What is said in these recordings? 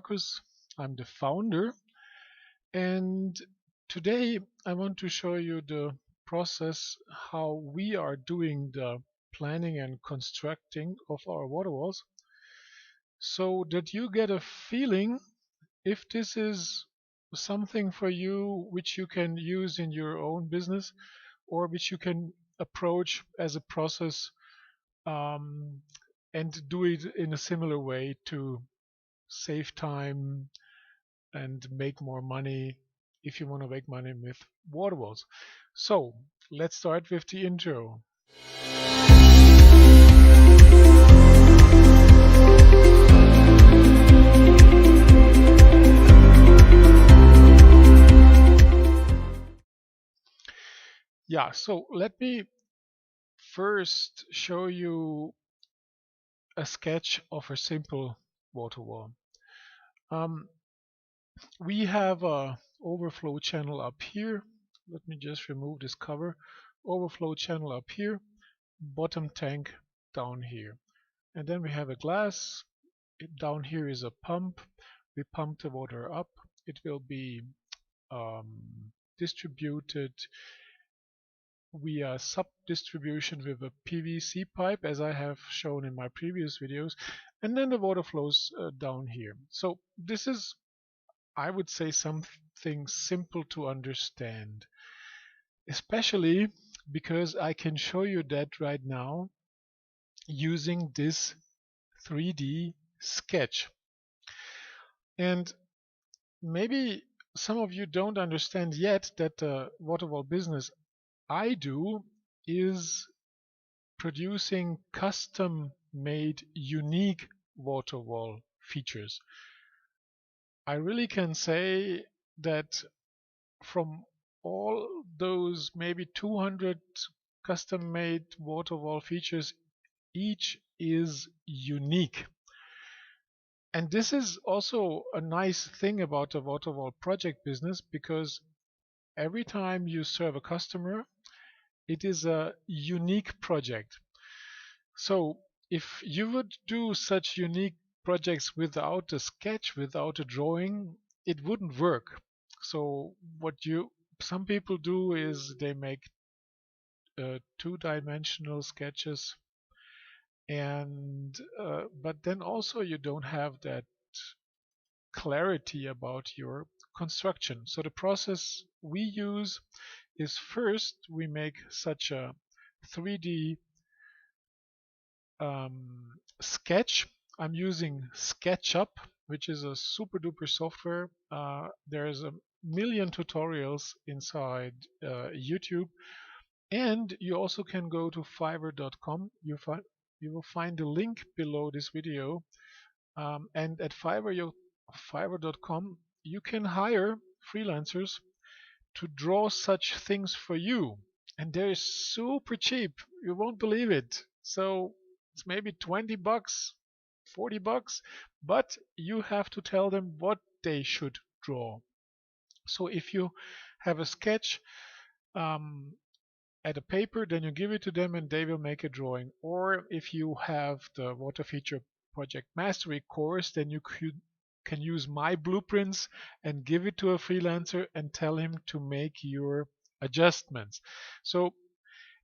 Markus. I'm the founder, and today I want to show you the process how we are doing the planning and constructing of our water walls so that you get a feeling if this is something for you which you can use in your own business or which you can approach as a process um, and do it in a similar way to save time and make more money if you want to make money with water walls. So let's start with the intro. Yeah, so let me first show you a sketch of a simple water wall. Um, we have a overflow channel up here. Let me just remove this cover. Overflow channel up here, bottom tank down here. And then we have a glass. Down here is a pump. We pump the water up. It will be distributed via sub-distribution with a PVC pipe, as I have shown in my previous videos. And then the water flows down here. So this is, I would say, something simple to understand, especially because I can show you that right now using this 3D sketch. And maybe some of you don't understand yet that the Waterwall business I do is producing custom-made unique Waterwall features. I really can say that from all those maybe 200 custom-made Waterwall features, each is unique. And this is also a nice thing about the Waterwall project business, because every time you serve a customer, it is a unique project. So if you would do such unique projects without a sketch, without a drawing, it wouldn't work. So what some people do is they make two-dimensional sketches, and but then also you don't have that clarity about your construction. So the process we use is, first we make such a 3D sketch. I'm using SketchUp, which is a super duper software. There's a million tutorials inside YouTube, and you also can go to fiverr.com. You will find the link below this video, and at fiverr.com you can hire freelancers to draw such things for you, and they're super cheap. You won't believe it. So it's maybe 20 bucks, 40 bucks, but you have to tell them what they should draw. So if you have a sketch at a paper, then you give it to them and they will make a drawing. Or if you have the Water Feature Project Mastery course, then you can use my blueprints and give it to a freelancer and tell him to make your adjustments. So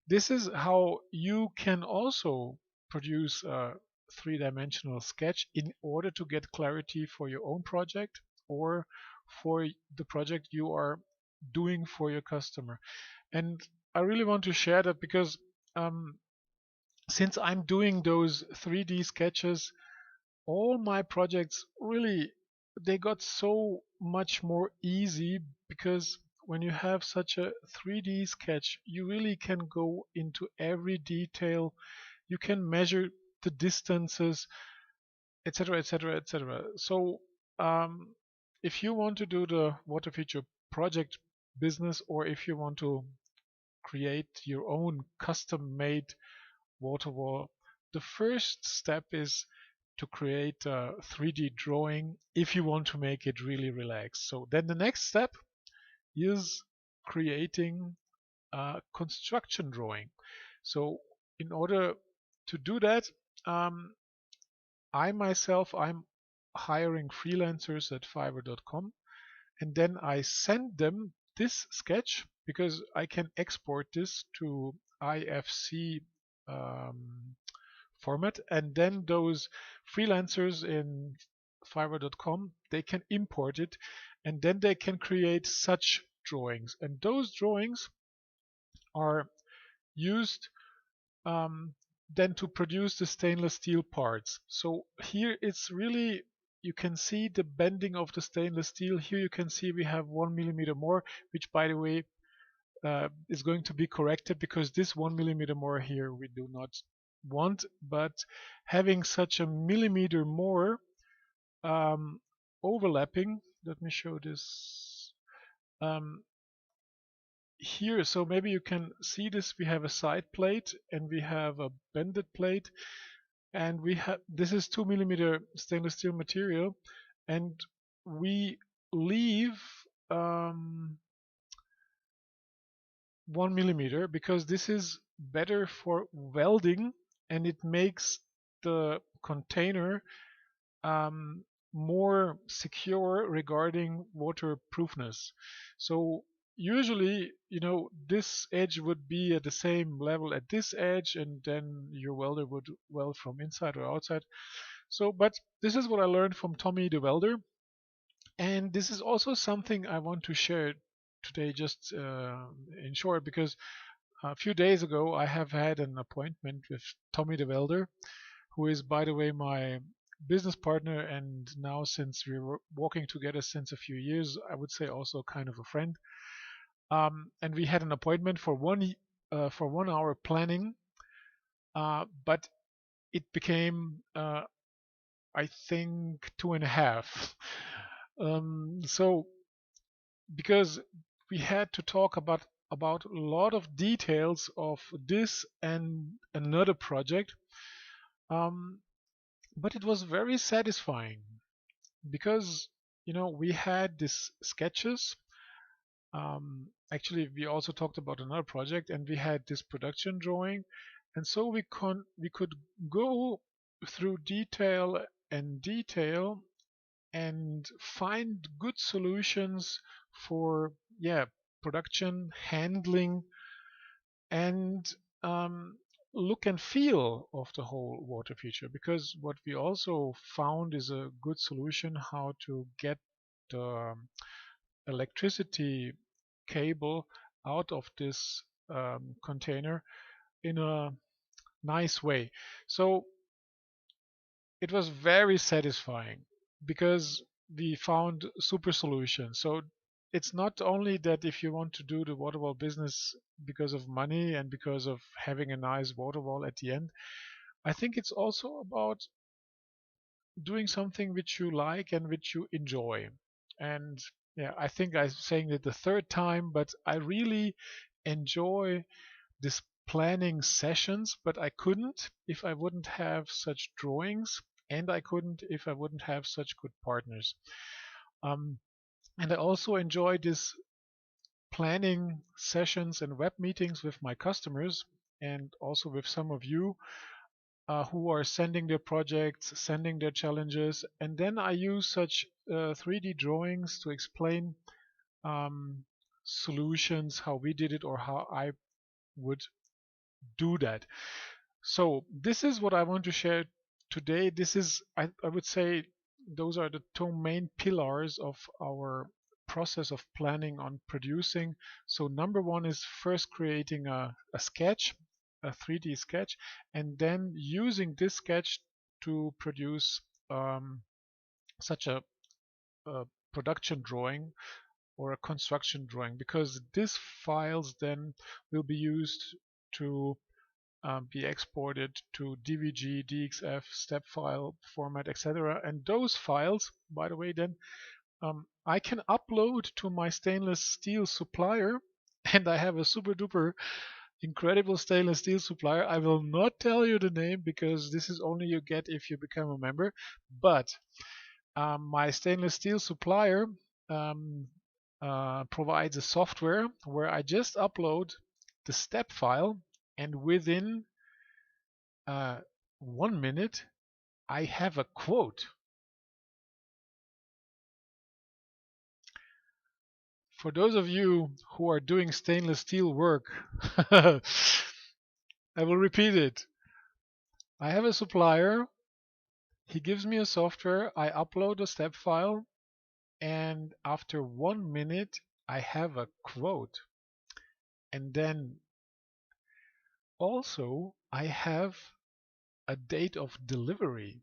this is how you can also produce a three-dimensional sketch in order to get clarity for your own project or for the project you are doing for your customer. And I really want to share that because since I'm doing those 3D sketches, all my projects really, they got so much more easy, because when you have such a 3D sketch, you really can go into every detail. You can measure the distances, etc., etc., etc. So if you want to do the water feature project business, or if you want to create your own custom-made water wall, the first step is to create a 3D drawing if you want to make it really relaxed. So then the next step is creating a construction drawing. So in order to do that, I myself, I'm hiring freelancers at Fiverr.com, and then I send them this sketch because I can export this to IFC um, format, and then those freelancers in Fiverr.com, they can import it, and then they can create such drawings, and those drawings are used um, then to produce the stainless steel parts. So here it's really, you can see the bending of the stainless steel. Here you can see we have 1 millimeter more, which by the way is going to be corrected because this 1 millimeter more here we do not want, but having such a millimeter more um, overlapping, let me show this um, here. So maybe you can see this. We have a side plate and we have a bended plate, and we have, this is 2 millimeter stainless steel material, and we leave um, 1 millimeter because this is better for welding, and it makes the container um, more secure regarding waterproofness. So usually, this edge would be at the same level at this edge, and then your welder would weld from inside or outside. So, but this is what I learned from Tommy the welder, and this is also something I want to share today, just in short, because a few days ago I have had an appointment with Tommy the welder, who is, by the way, my business partner, and now since we're walking together since a few years, I would say also kind of a friend. And we had an appointment for 1 hour planning, but it became, I think, 2.5. So because we had to talk about a lot of details of this and another project, um, but it was very satisfying because we had these sketches. Actually, we also talked about another project, and we had this production drawing, and so we could go through detail and detail and find good solutions for, yeah, production handling and um, look and feel of the whole water feature. Because what we also found is a good solution how to get the electricity cable out of this container in a nice way. So it was very satisfying because we found super solutions. So it's not only that if you want to do the water wall business because of money and because of having a nice water wall at the end. I think it's also about doing something which you like and which you enjoy. And yeah, I think I'm saying it the third time, but I really enjoy this planning sessions, but I couldn't if I wouldn't have such drawings, and I couldn't if I wouldn't have such good partners. Um, and I also enjoy this planning sessions and web meetings with my customers, and also with some of you who are sending their projects, sending their challenges, and then I use such 3D drawings to explain um, solutions, how we did it, or how I would do that. So this is what I want to share today. This is, I would say, those are the two main pillars of our process of planning on producing. So number one is first creating a sketch, a 3D sketch, and then using this sketch to produce such a production drawing or a construction drawing, because these files then will be used to be exported to DVG, DXF, step file format, etc. And those files, by the way, then I can upload to my stainless steel supplier, and I have a super duper incredible stainless steel supplier. I will not tell you the name because this is only you get if you become a member. But my stainless steel supplier um, provides a software where I just upload the step file, and within 1 minute I have a quote. For those of you who are doing stainless steel work, I will repeat it. I have a supplier. He gives me a software. I upload a step file, and after 1 minute, I have a quote. And then also, I have a date of delivery.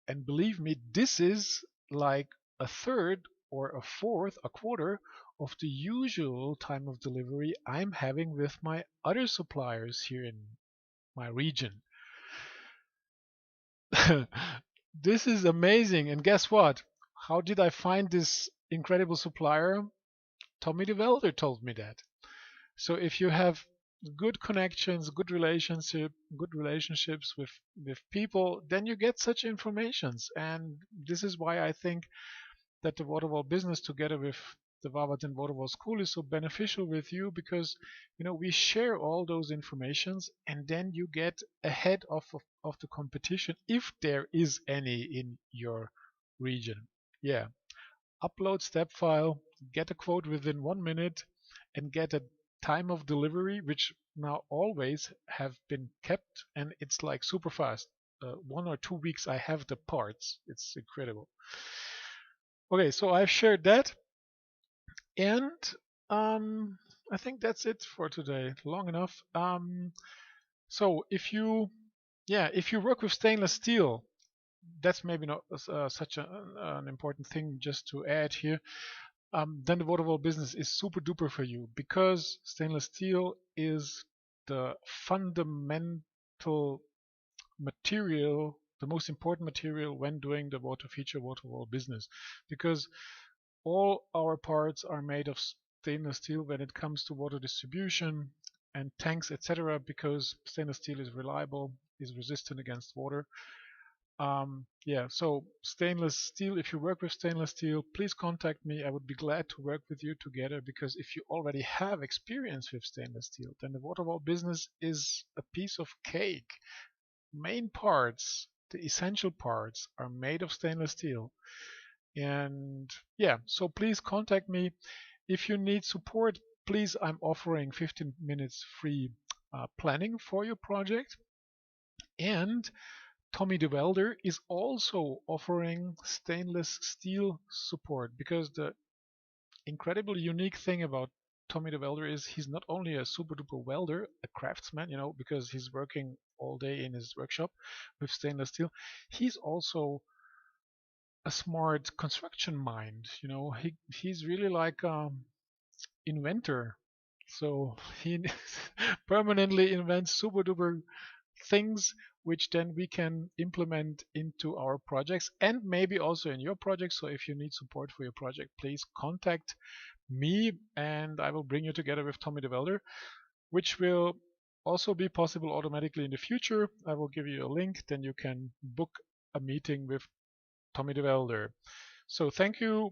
And believe me, this is like a third or a fourth, a quarter of the usual time of delivery I'm having with my other suppliers here in my region. This is amazing. And guess what? How did I find this incredible supplier? Tommy the Welder told me that. So if you have good connections, good relationships with people, then you get such informations. And this is why I think that the Waterwall business together with the Wawazen Waterwall School is so beneficial with you because we share all those informations and then you get ahead of the competition if there is any in your region. Yeah. Upload step file, get a quote within 1 minute, and get a time of delivery, which now always have been kept, and it's like super fast. 1 or 2 weeks, I have the parts. It's incredible. Okay, so I've shared that, and I think that's it for today. Long enough. So if you work with stainless steel, that's maybe not such an important thing just to add here. Then the Waterwall business is super duper for you because stainless steel is the fundamental material, the most important material when doing the water feature Waterwall business, because all our parts are made of stainless steel when it comes to water distribution and tanks, etc. Because stainless steel is reliable, is resistant against water. So stainless steel, if you work with stainless steel, please contact me. I would be glad to work with you together because if you already have experience with stainless steel, then the Waterwall business is a piece of cake. Main parts, the essential parts, are made of stainless steel. And so please contact me. If you need support, please, I'm offering 15 minutes free planning for your project. And Tommy the Welder is also offering stainless steel support because the incredibly unique thing about Tommy the Welder is he's not only a super duper welder, a craftsman, because he's working all day in his workshop with stainless steel. He's also a smart construction mind. He's really like inventor. So he permanently invents super duper things which then we can implement into our projects and maybe also in your project. So if you need support for your project, please contact me and I will bring you together with Tommy the Welder, which will also be possible automatically in the future. I will give you a link, then you can book a meeting with Tommy the Welder. So thank you.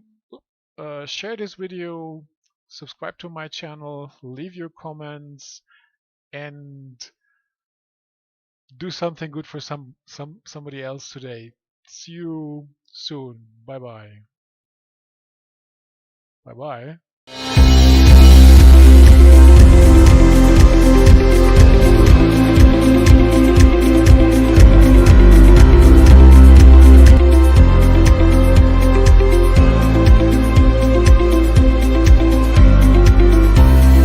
Share this video, subscribe to my channel, leave your comments, and do something good for somebody else today. See you soon. Bye bye. Bye bye.